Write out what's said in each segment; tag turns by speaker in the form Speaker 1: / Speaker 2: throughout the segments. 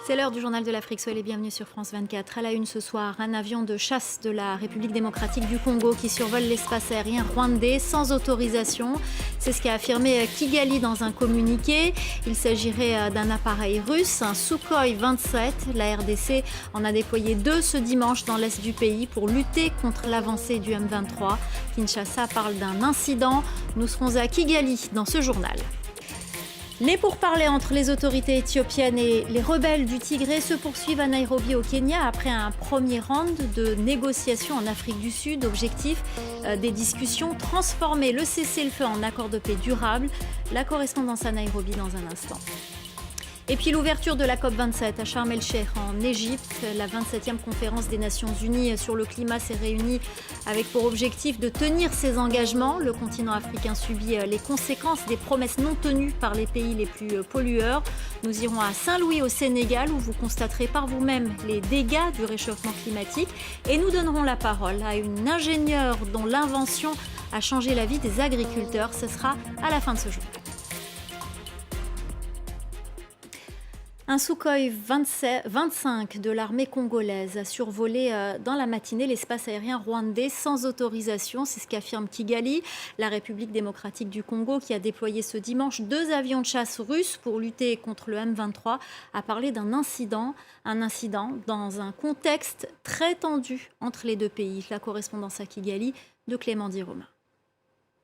Speaker 1: C'est l'heure du journal de l'Afrique. Soyez les bienvenus sur France 24. À la une ce soir, un avion de chasse de la République démocratique du Congo qui survole l'espace aérien rwandais sans autorisation. C'est ce qu'a affirmé Kigali dans un communiqué. Il s'agirait d'un appareil russe, un Sukhoi 27. La RDC en a déployé 2 ce dimanche dans l'est du pays pour lutter contre l'avancée du M23. Kinshasa parle d'un incident. Nous serons à Kigali dans ce journal. Les pourparlers entre les autorités éthiopiennes et les rebelles du Tigré se poursuivent à Nairobi au Kenya après un premier round de négociations en Afrique du Sud. Objectif des discussions, transformer le cessez-le-feu en accord de paix durable. La correspondance à Nairobi dans un instant. Et puis l'ouverture de la COP27 à Sharm el-Sheikh en Égypte. La 27e conférence des Nations Unies sur le climat s'est réunie avec pour objectif de tenir ses engagements. Le continent africain subit les conséquences des promesses non tenues par les pays les plus pollueurs. Nous irons à Saint-Louis au Sénégal où vous constaterez par vous-même les dégâts du réchauffement climatique. Et nous donnerons la parole à une ingénieure dont l'invention a changé la vie des agriculteurs. Ce sera à la fin de ce jour. Un Sukhoi 25 de l'armée congolaise a survolé dans la matinée l'espace aérien rwandais sans autorisation. C'est ce qu'affirme Kigali. La République démocratique du Congo, qui a déployé ce dimanche 2 avions de chasse russes pour lutter contre le M23, a parlé d'un incident. Un incident dans un contexte très tendu entre les deux pays. La correspondance à Kigali de Clément Di-Romain.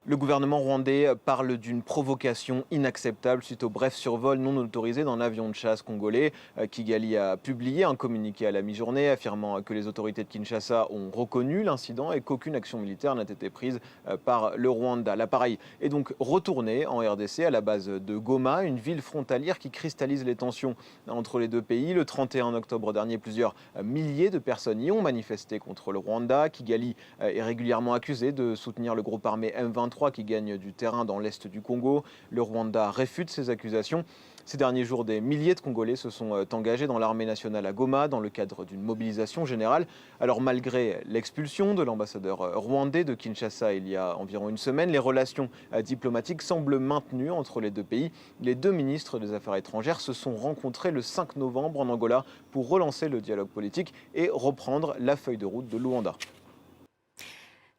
Speaker 2: Le gouvernement rwandais parle d'une provocation inacceptable suite au bref survol non autorisé d'un avion de chasse congolais. Kigali a publié un communiqué à la mi-journée affirmant que les autorités de Kinshasa ont reconnu l'incident et qu'aucune action militaire n'a été prise par le Rwanda. L'appareil est donc retourné en RDC à la base de Goma, une ville frontalière qui cristallise les tensions entre les deux pays. Le 31 octobre dernier, plusieurs milliers de personnes y ont manifesté contre le Rwanda. Kigali est régulièrement accusé de soutenir le groupe armé M23 qui gagne du terrain dans l'est du Congo. Le Rwanda réfute ces accusations. Ces derniers jours, des milliers de Congolais se sont engagés dans l'armée nationale à Goma dans le cadre d'une mobilisation générale. Alors malgré l'expulsion de l'ambassadeur rwandais de Kinshasa il y a environ une semaine, les relations diplomatiques semblent maintenues entre les deux pays. Les 2 ministres des Affaires étrangères se sont rencontrés le 5 novembre en Angola pour relancer le dialogue politique et reprendre la feuille de route de Luanda.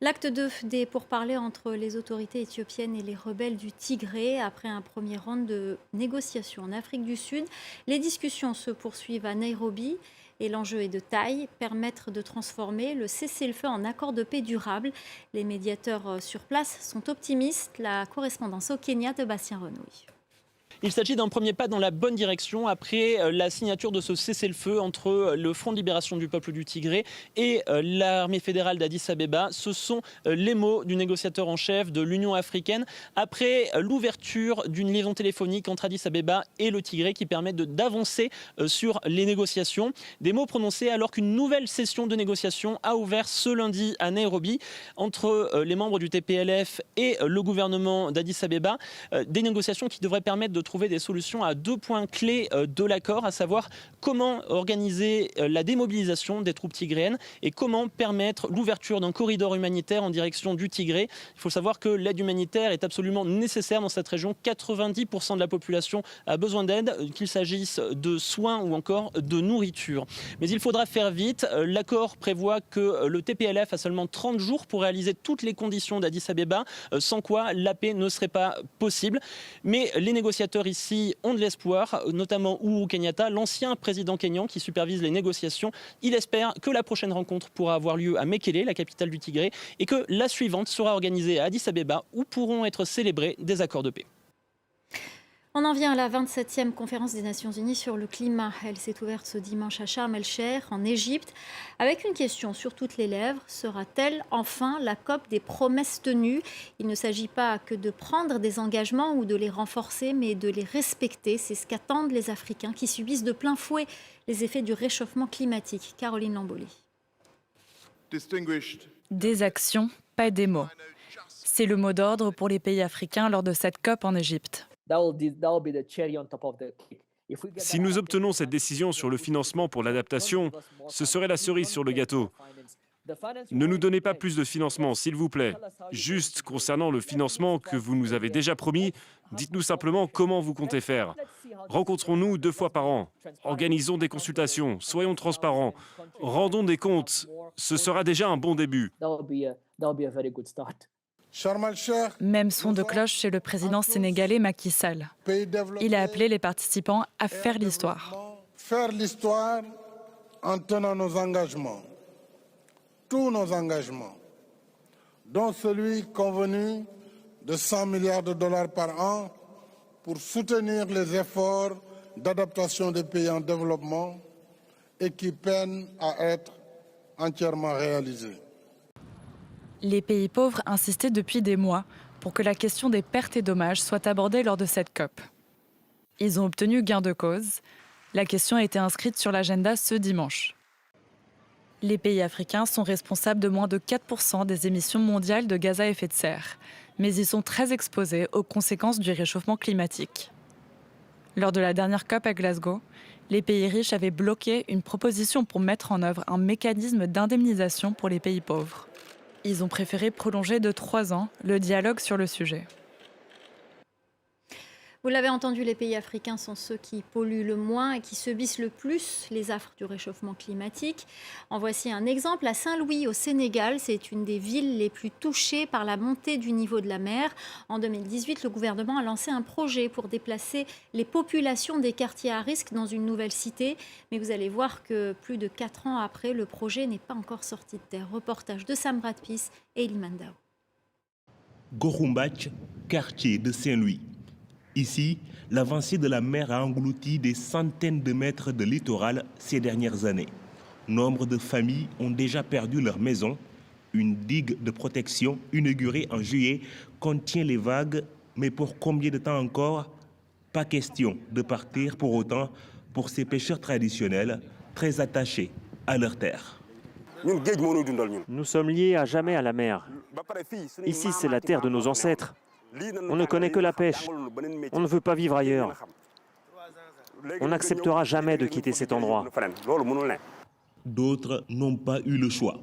Speaker 1: L'acte 2 des pourparlers entre les autorités éthiopiennes et les rebelles du Tigré. Après un premier round de négociations en Afrique du Sud, les discussions se poursuivent à Nairobi. Et l'enjeu est de taille, permettre de transformer le cessez-le-feu en accord de paix durable. Les médiateurs sur place sont optimistes. La correspondance au Kenya de Bastien Renouille.
Speaker 3: Il s'agit d'un premier pas dans la bonne direction après la signature de ce cessez-le-feu entre le Front de libération du peuple du Tigré et l'armée fédérale d'Addis Abeba. Ce sont les mots du négociateur en chef de l'Union africaine après l'ouverture d'une liaison téléphonique entre Addis Abeba et le Tigré qui permet d'avancer sur les négociations. Des mots prononcés alors qu'une nouvelle session de négociation a ouvert ce lundi à Nairobi entre les membres du TPLF et le gouvernement d'Addis Abeba. Des négociations qui devraient permettre de trouver des solutions à 2 points clés de l'accord, à savoir comment organiser la démobilisation des troupes tigréennes et comment permettre l'ouverture d'un corridor humanitaire en direction du Tigré. Il faut savoir que l'aide humanitaire est absolument nécessaire dans cette région. 90% de la population a besoin d'aide, qu'il s'agisse de soins ou encore de nourriture. Mais il faudra faire vite. L'accord prévoit que le TPLF a seulement 30 jours pour réaliser toutes les conditions d'Addis Abeba, sans quoi la paix ne serait pas possible. Mais les négociateurs ici ont de l'espoir, notamment Uhuru Kenyatta, l'ancien président kényan qui supervise les négociations. Il espère que la prochaine rencontre pourra avoir lieu à Mekele, la capitale du Tigré, et que la suivante sera organisée à Addis Abeba où pourront être célébrés des accords de paix.
Speaker 1: On en vient à la 27e conférence des Nations Unies sur le climat. Elle s'est ouverte ce dimanche à Sharm el-Sheikh, en Égypte, avec une question sur toutes les lèvres. Sera-t-elle enfin la COP des promesses tenues ? Il ne s'agit pas que de prendre des engagements ou de les renforcer, mais de les respecter. C'est ce qu'attendent les Africains qui subissent de plein fouet les effets du réchauffement climatique. Caroline Lamboli.
Speaker 4: Des actions, pas des mots. C'est le mot d'ordre pour les pays africains lors de cette COP en Égypte.
Speaker 5: Si nous obtenons cette décision sur le financement pour l'adaptation, ce serait la cerise sur le gâteau. Ne nous donnez pas plus de financement, s'il vous plaît. Juste concernant le financement que vous nous avez déjà promis, dites-nous simplement comment vous comptez faire. Rencontrons-nous 2 fois par an. Organisons des consultations, soyons transparents, rendons des comptes. Ce sera déjà un bon début.
Speaker 4: Même son de cloche chez le président sénégalais Macky Sall. Il a appelé les participants à faire l'histoire.
Speaker 6: Faire l'histoire en tenant nos engagements, tous nos engagements, dont celui convenu de 100 milliards de dollars par an pour soutenir les efforts d'adaptation des pays en développement et qui peinent à être entièrement réalisés.
Speaker 4: Les pays pauvres insistaient depuis des mois pour que la question des pertes et dommages soit abordée lors de cette COP. Ils ont obtenu gain de cause. La question a été inscrite sur l'agenda ce dimanche. Les pays africains sont responsables de moins de 4% des émissions mondiales de gaz à effet de serre, mais ils sont très exposés aux conséquences du réchauffement climatique. Lors de la dernière COP à Glasgow, les pays riches avaient bloqué une proposition pour mettre en œuvre un mécanisme d'indemnisation pour les pays pauvres. Ils ont préféré prolonger de 3 ans le dialogue sur le sujet.
Speaker 1: Vous l'avez entendu, les pays africains sont ceux qui polluent le moins et qui subissent le plus les affres du réchauffement climatique. En voici un exemple à Saint-Louis, au Sénégal. C'est une des villes les plus touchées par la montée du niveau de la mer. En 2018, le gouvernement a lancé un projet pour déplacer les populations des quartiers à risque dans une nouvelle cité. Mais vous allez voir que plus de 4 ans après, le projet n'est pas encore sorti de terre. Reportage de Sam Radpis et Eliman Dao.
Speaker 7: Gorumbach, quartier de Saint-Louis. Ici, l'avancée de la mer a englouti des centaines de mètres de littoral ces dernières années. Nombre de familles ont déjà perdu leur maison. Une digue de protection inaugurée en juillet contient les vagues, mais pour combien de temps encore? Pas question de partir pour autant pour ces pêcheurs traditionnels très attachés à leur terre.
Speaker 8: Nous sommes liés à jamais à la mer. Ici, c'est la terre de nos ancêtres. On ne connaît que la pêche. On ne veut pas vivre ailleurs. On n'acceptera jamais de quitter cet endroit.
Speaker 7: D'autres n'ont pas eu le choix.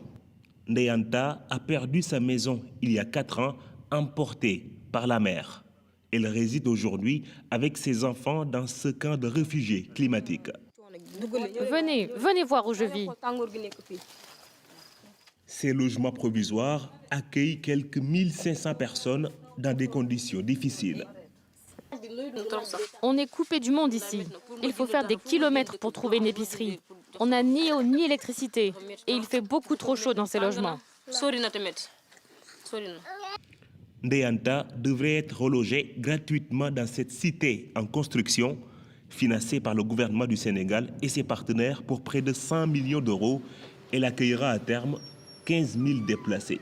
Speaker 7: Ndeyanta a perdu sa maison il y a 4 ans, emportée par la mer. Elle réside aujourd'hui avec ses enfants dans ce camp de réfugiés climatiques.
Speaker 9: Venez voir où je vis.
Speaker 7: Ces logements provisoires accueillent quelques 1500 personnes dans des conditions difficiles.
Speaker 9: On est coupé du monde ici. Il faut faire des kilomètres pour trouver une épicerie. On n'a ni eau ni électricité. Et il fait beaucoup trop chaud dans ces logements.
Speaker 7: Ndeyanta devrait être relogé gratuitement dans cette cité en construction, financée par le gouvernement du Sénégal et ses partenaires pour près de 100 millions d'euros. Elle accueillera à terme 15 000 déplacés.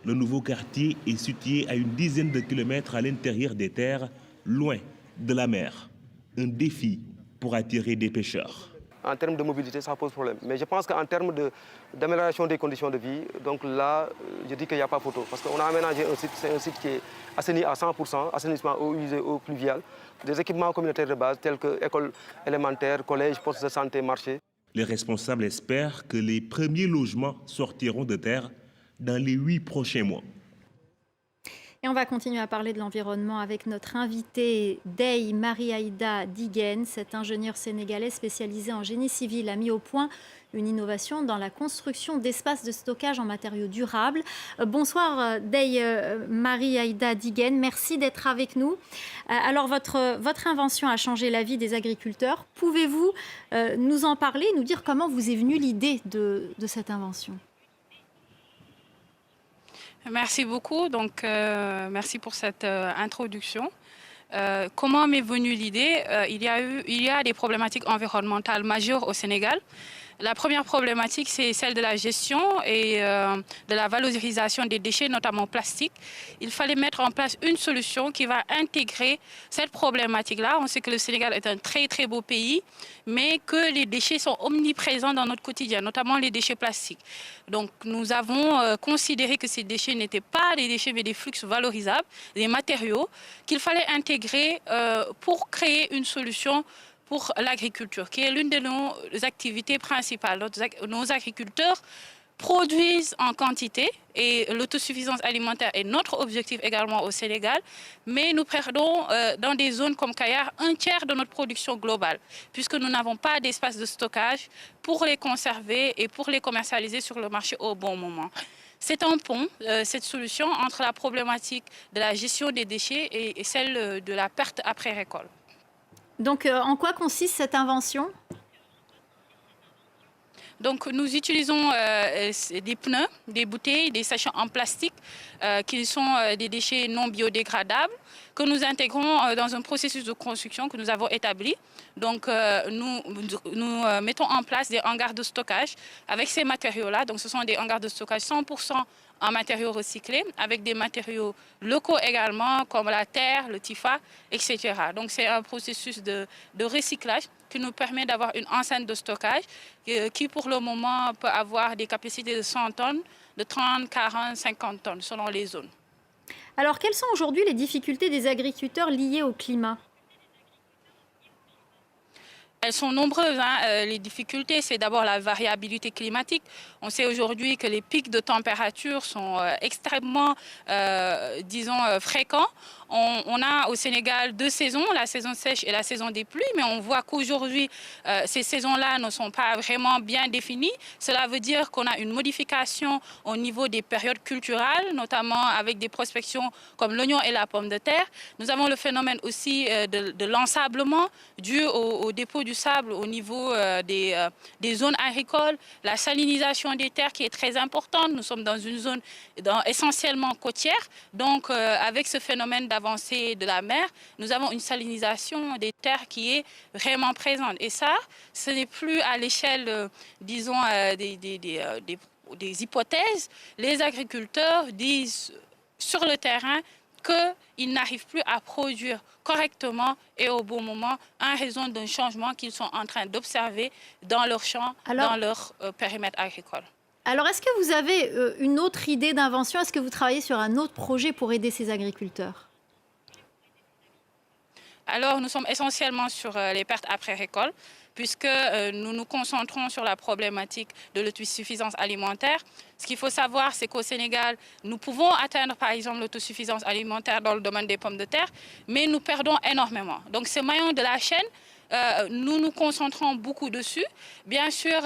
Speaker 7: Le nouveau quartier est situé à une dizaine de kilomètres à l'intérieur des terres, loin de la mer. Un défi pour attirer des pêcheurs.
Speaker 10: En termes de mobilité, ça pose problème. Mais je pense qu'en termes d'amélioration des conditions de vie, donc là, je dis qu'il n'y a pas photo. Parce qu'on a aménagé un site, c'est un site qui est assaini à 100%, assainissement eau usée, eau pluviale, des équipements communautaires de base tels que écoles élémentaires, collèges, postes de santé, marchés.
Speaker 7: Les responsables espèrent que les premiers logements sortiront de terre dans les 8 prochains mois.
Speaker 1: Et on va continuer à parler de l'environnement avec notre invité Dey Marie-Aïda Diguen. Cet ingénieur sénégalais spécialisé en génie civil a mis au point une innovation dans la construction d'espaces de stockage en matériaux durables. Bonsoir Dey Marie-Aïda Diguen, merci d'être avec nous. Alors votre invention a changé la vie des agriculteurs. Pouvez-vous nous en parler, nous dire comment vous est venue l'idée de cette invention ?
Speaker 11: Merci beaucoup. Donc, merci pour cette introduction. Comment m'est venue l'idée? Il y a des problématiques environnementales majeures au Sénégal. La première problématique, c'est celle de la gestion et de la valorisation des déchets, notamment plastiques. Il fallait mettre en place une solution qui va intégrer cette problématique-là. On sait que le Sénégal est un très très beau pays, mais que les déchets sont omniprésents dans notre quotidien, notamment les déchets plastiques. Donc nous avons considéré que ces déchets n'étaient pas des déchets, mais des flux valorisables, des matériaux qu'il fallait intégrer pour créer une solution pour l'agriculture, qui est l'une de nos activités principales. Nos agriculteurs produisent en quantité, et l'autosuffisance alimentaire est notre objectif également au Sénégal, mais nous perdons dans des zones comme Kayar un tiers de notre production globale, puisque nous n'avons pas d'espace de stockage pour les conserver et pour les commercialiser sur le marché au bon moment. C'est un pont, cette solution, entre la problématique de la gestion des déchets et celle de la perte après récolte.
Speaker 1: Donc, en quoi consiste cette invention ?
Speaker 11: Donc, nous utilisons des pneus, des bouteilles, des sachets en plastique qui sont des déchets non biodégradables que nous intégrons dans un processus de construction que nous avons établi. Donc, nous mettons en place des hangars de stockage avec ces matériaux-là. Donc, ce sont des hangars de stockage 100% en matériaux recyclés, avec des matériaux locaux également, comme la terre, le TIFA, etc. Donc, c'est un processus de recyclage qui nous permet d'avoir une enceinte de stockage qui, pour le moment, peut avoir des capacités de 100 tonnes, de 30, 40, 50 tonnes, selon les zones.
Speaker 1: Alors, quelles sont aujourd'hui les difficultés des agriculteurs liées au climat ?
Speaker 11: Elles sont nombreuses. Les difficultés, c'est d'abord la variabilité climatique. On sait aujourd'hui que les pics de température sont extrêmement, fréquents. On a au Sénégal 2 saisons, la saison sèche et la saison des pluies, mais on voit qu'aujourd'hui, ces saisons-là ne sont pas vraiment bien définies. Cela veut dire qu'on a une modification au niveau des périodes culturelles, notamment avec des prospections comme l'oignon et la pomme de terre. Nous avons le phénomène aussi de l'ensablement dû au dépôt du sable au niveau des zones agricoles, la salinisation des terres qui est très importante. Nous sommes dans une zone essentiellement côtière, donc avec ce phénomène d'avancée de la mer, nous avons une salinisation des terres qui est vraiment présente. Et ça, ce n'est plus à l'échelle, disons, des hypothèses. Les agriculteurs disent sur le terrain qu'ils n'arrivent plus à produire correctement et au bon moment en raison d'un changement qu'ils sont en train d'observer dans leurs champs, dans leur périmètre agricole.
Speaker 1: Alors, est-ce que vous avez une autre idée d'invention ? Est-ce que vous travaillez sur un autre projet pour aider ces agriculteurs ?
Speaker 11: Alors, nous sommes essentiellement sur les pertes après récolte, puisque nous nous concentrons sur la problématique de l'autosuffisance alimentaire. Ce qu'il faut savoir, c'est qu'au Sénégal, nous pouvons atteindre, par exemple, l'autosuffisance alimentaire dans le domaine des pommes de terre, mais nous perdons énormément. Donc, ce maillon de la chaîne, nous nous concentrons beaucoup dessus. Bien sûr,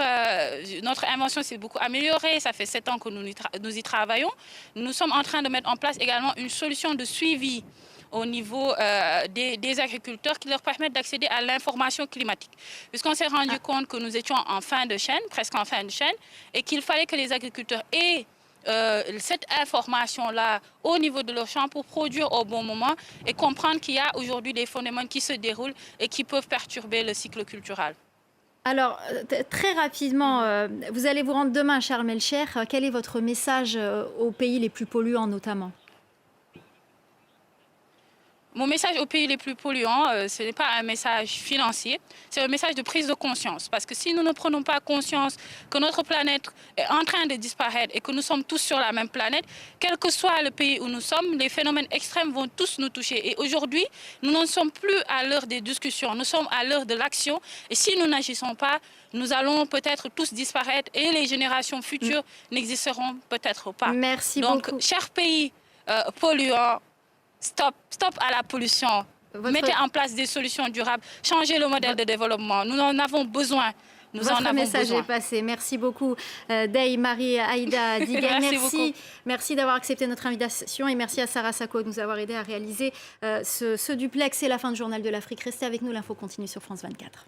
Speaker 11: notre invention s'est beaucoup améliorée. Ça fait 7 ans que nous y travaillons. Nous sommes en train de mettre en place également une solution de suivi au niveau des agriculteurs qui leur permettent d'accéder à l'information climatique. Puisqu'on s'est rendu compte que nous étions en fin de chaîne, presque en fin de chaîne, et qu'il fallait que les agriculteurs aient cette information-là au niveau de leur champ pour produire au bon moment et comprendre qu'il y a aujourd'hui des phénomènes qui se déroulent et qui peuvent perturber le cycle culturel.
Speaker 1: Alors, très rapidement, vous allez vous rendre demain à Sharm el-Cheikh. Quel est votre message aux pays les plus polluants notamment ?
Speaker 11: Mon message aux pays les plus polluants, ce n'est pas un message financier, c'est un message de prise de conscience. Parce que si nous ne prenons pas conscience que notre planète est en train de disparaître et que nous sommes tous sur la même planète, quel que soit le pays où nous sommes, les phénomènes extrêmes vont tous nous toucher. Et aujourd'hui, nous n'en sommes plus à l'heure des discussions, nous sommes à l'heure de l'action. Et si nous n'agissons pas, nous allons peut-être tous disparaître et les générations futures n'existeront peut-être pas.
Speaker 1: Merci beaucoup.
Speaker 11: Donc, chers pays polluants, stop à la pollution. Mettez en place des solutions durables. Changez le modèle de développement. Nous en avons besoin.
Speaker 1: Votre message est passé. Merci beaucoup, Dey Marie-Aïda Digue. Merci d'avoir accepté notre invitation et merci à Sarah Sako de nous avoir aidé à réaliser ce duplex. C'est la fin du Journal de l'Afrique. Restez avec nous, l'info continue sur France 24.